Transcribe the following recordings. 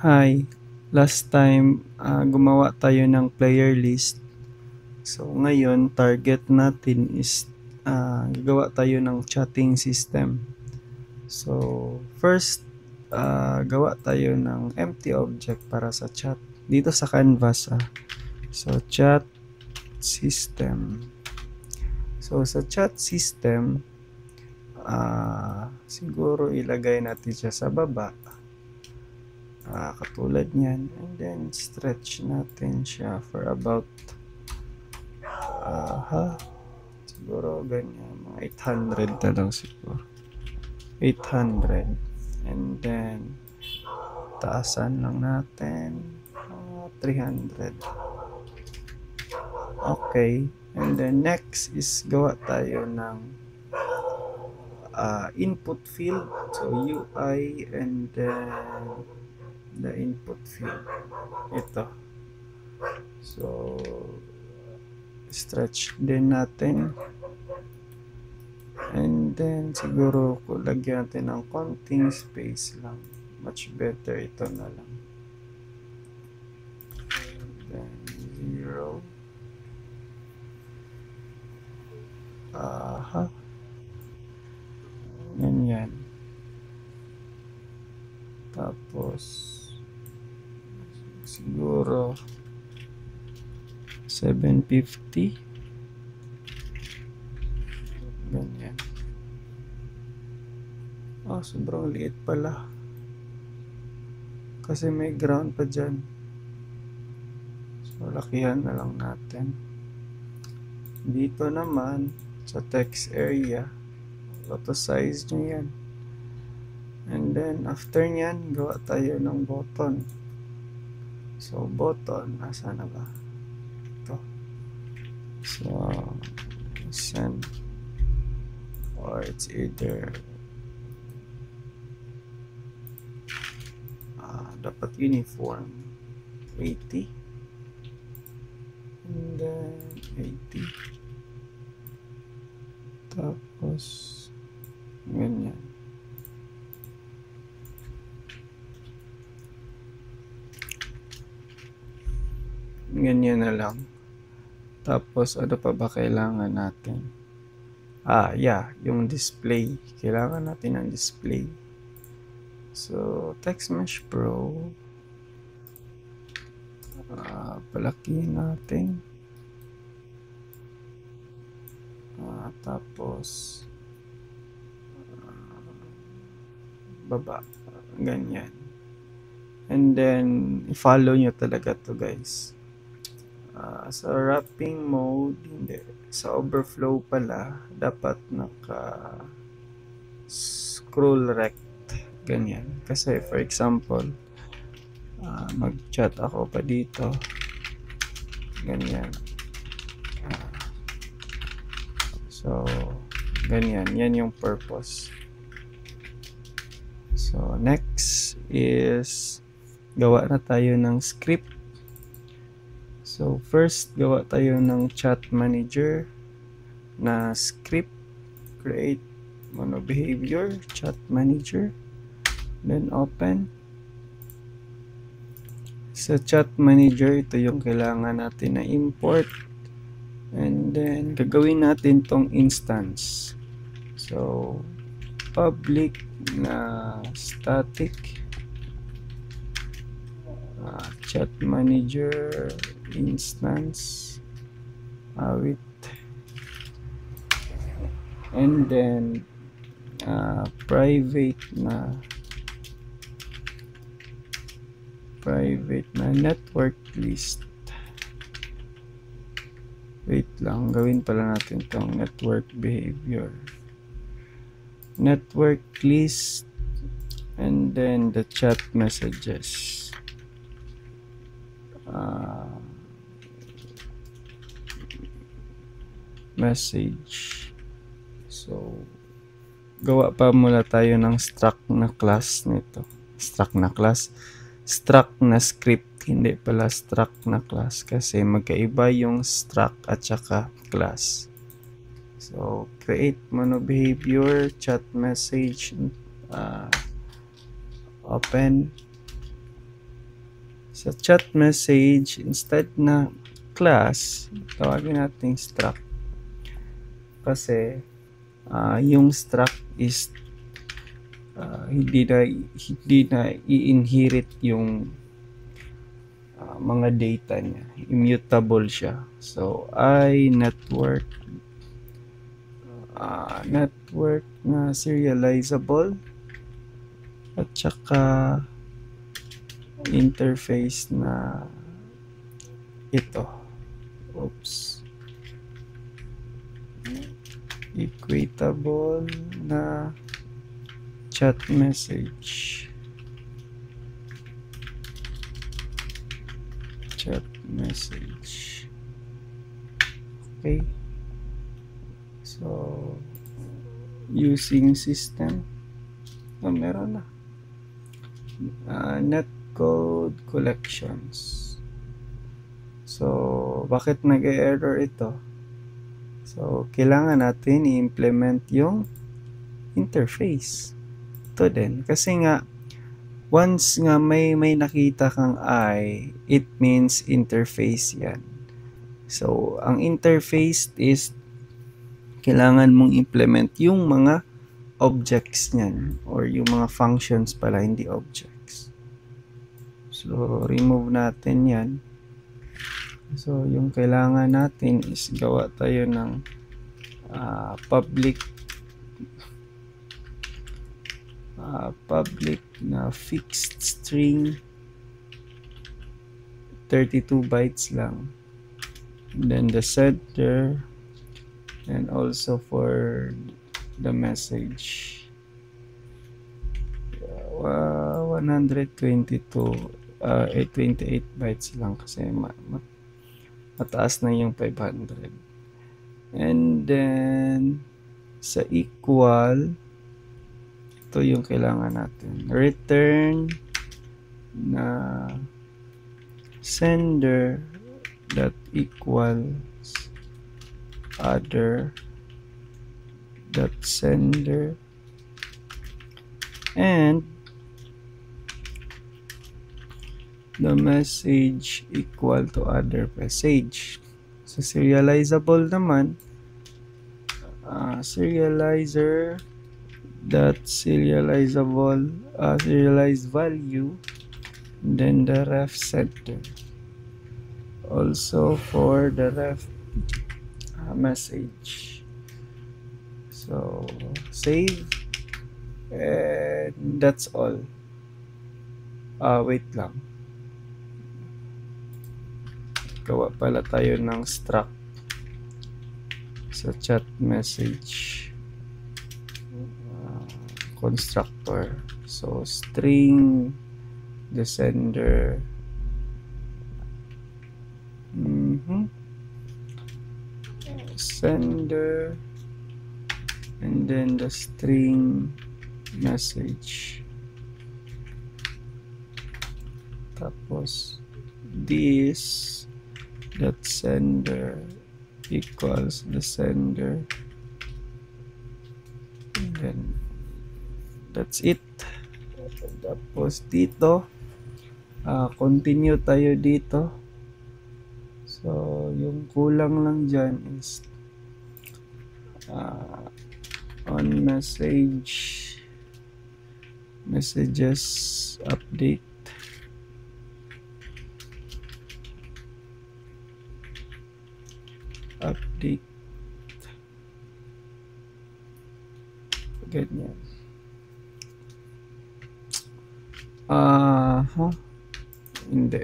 Hi, last time gumawa tayo ng player list. So ngayon target natin is gagawa tayo ng chatting system. So first gawa tayo ng empty object para sa chat dito sa canvas. So chat system. So sa chat system siguro ilagay natin siya sa baba. Katulad niyan, and then stretch natin siya for about siguro ganyan, mga 800 na lang siguro, 800, and then taasan lang natin 300. Okay, and then next is gawa tayo ng input field, so UI, and then the input field ito. So stretch din natin, and then siguro lagyan natin ng konting space lang, much better ito na lang, then 0. Ganyan. Tapos siguro 750. Ganyan. Sobrang liit pala. Kasi may ground pa dyan. So, lakihan na lang natin. Dito naman, sa text area, auto size nyo yan. And then, after nyan, gawa tayo ng button. So, button, nasa na ba? Ito. So, send. Or it's either dapat uniform 80, and then 80, tapos ganyan. Ganyan na lang. Tapos ano pa ba kailangan natin? Yung display. Kailangan natin ng display. So, Text Mesh Pro, palakihin natin. Tapos, baba. Ganyan. And then, i-follow nyo talaga to guys. Sa wrapping mode, hindi. Sa overflow pala, dapat naka scroll rect. Ganyan. Kasi for example, mag-chat ako pa dito. Ganyan. So, ganyan. Yan yung purpose. So, next is gawa na tayo ng script. So, first, gawa tayo ng chat manager na script. Create mono behavior, chat manager. Then, open. Sa chat manager, ito yung kailangan natin na import. And then, gagawin natin tong instance. So, public na static chat manager instance with, and then private na network list. Wait lang, gawin pala natin tong network behavior, network list, and then the chat messages. Message. So, gawa pa muna tayo ng struct na class nito. Struct na class. Struct na script. Hindi pala struct na class. Kasi magkaiba yung struct at saka class. So, create mono behavior, chat message, open. Sa chat message, instead na class, tawagin natin struct. Kasi yung struct is hindi na i-inherit yung mga data niya. Immutable siya. So, network na serializable at saka interface na ito. Oops. Equatable na chat message. Okay. So, using system. Meron na. Netcode collections. So, bakit nag-error ito? So, kailangan natin i-implement yung interface. Ito din. Kasi nga, once nga may nakita kang I, it means interface yan. So, ang interface is kailangan mong implement yung mga objects niyan or yung mga functions pala, hindi objects. So, remove natin yan. So, yung kailangan natin is gawa tayo ng public na fixed string 32 bytes lang. And then the sender and also for the message 128 bytes lang kasi mataas na yung 500. And then sa equal, ito yung kailangan natin, return na sender that equals other that sender and the message equal to other message. So serializable naman, serializer that serializable serialized value, and then the ref sender also for the ref message. So save, and that's all. Wait lang, gawa pala tayo ng struct sa chat message constructor. So string the sender, sender, and then the string message, tapos this that sender equals the sender, and then that's it. Tapos dito continue tayo dito. So yung kulang lang dyan is on messages update, ganyan. Hindi.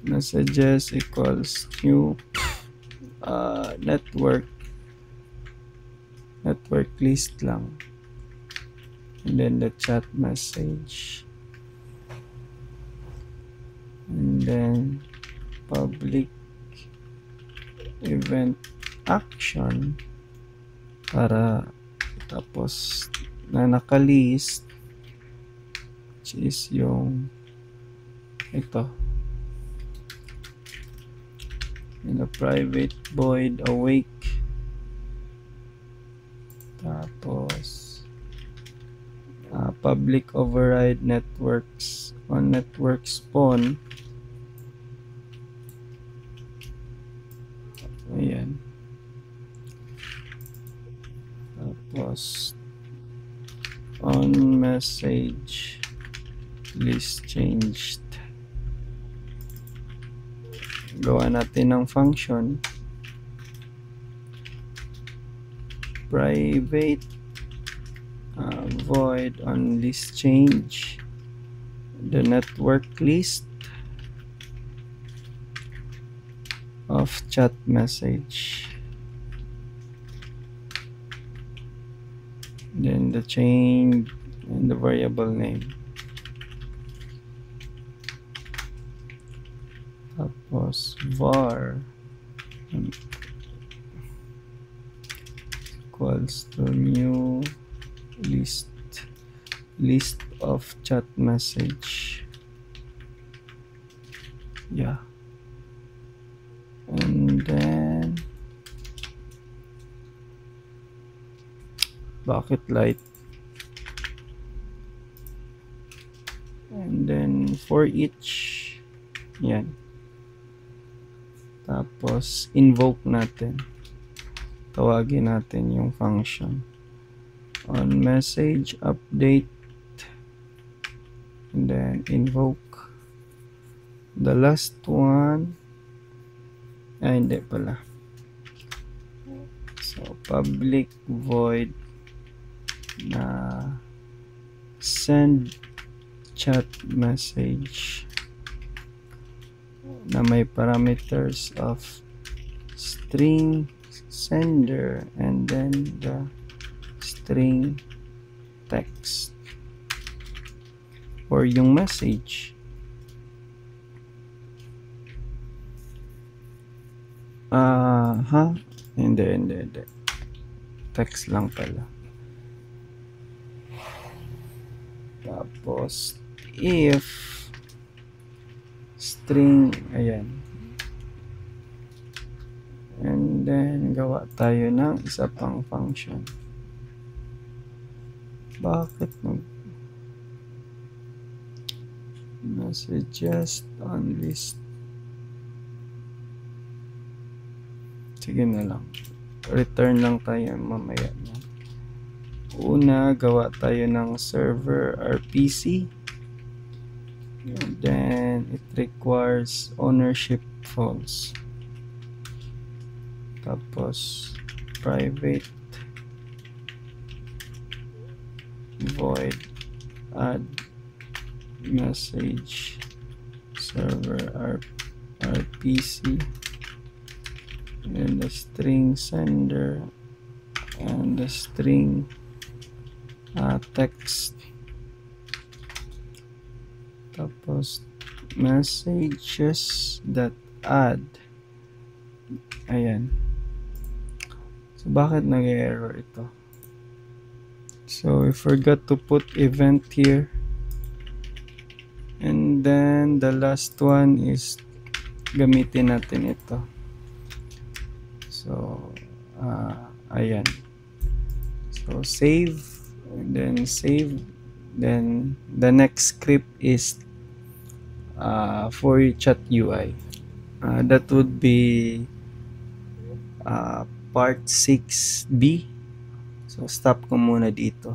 Messages equals new network list lang, and then the chat message, and then public event action para tapos na nakalist, which is yung ito, in a private void awake, tapos public override networks on network spawn. Ayan. Tapos on message list changed. Gawa natin ng function private void on list change the network list of chat message, then the chain and the variable name. Tapos var equals to new list of chat message. Yeah. And then bucket light. And then for each, yan. Tapos invoke natin. Tawagin natin yung function on message update, and then invoke the last one. Hindi pala. So public void na send chat message na may parameters of string sender and then the string text or yung message. Hindi. Text lang pala. Tapos if string, ayan. And then gawa tayo ng isa pang function. Bakit messages on list? Sige na lang. Return lang tayo mamaya na. Una, gawa tayo ng server RPC. And then it requires ownership false. Tapos private void add message server RPC and the string sender and the string text. Tapos messages that add. Ayan. So bakit nag-error ito? So we forgot to put event here. And then the last one is gamitin natin ito. So ayan. So save, and then save. Then the next script is for chat UI. That would be part 6B. So stop ko muna dito.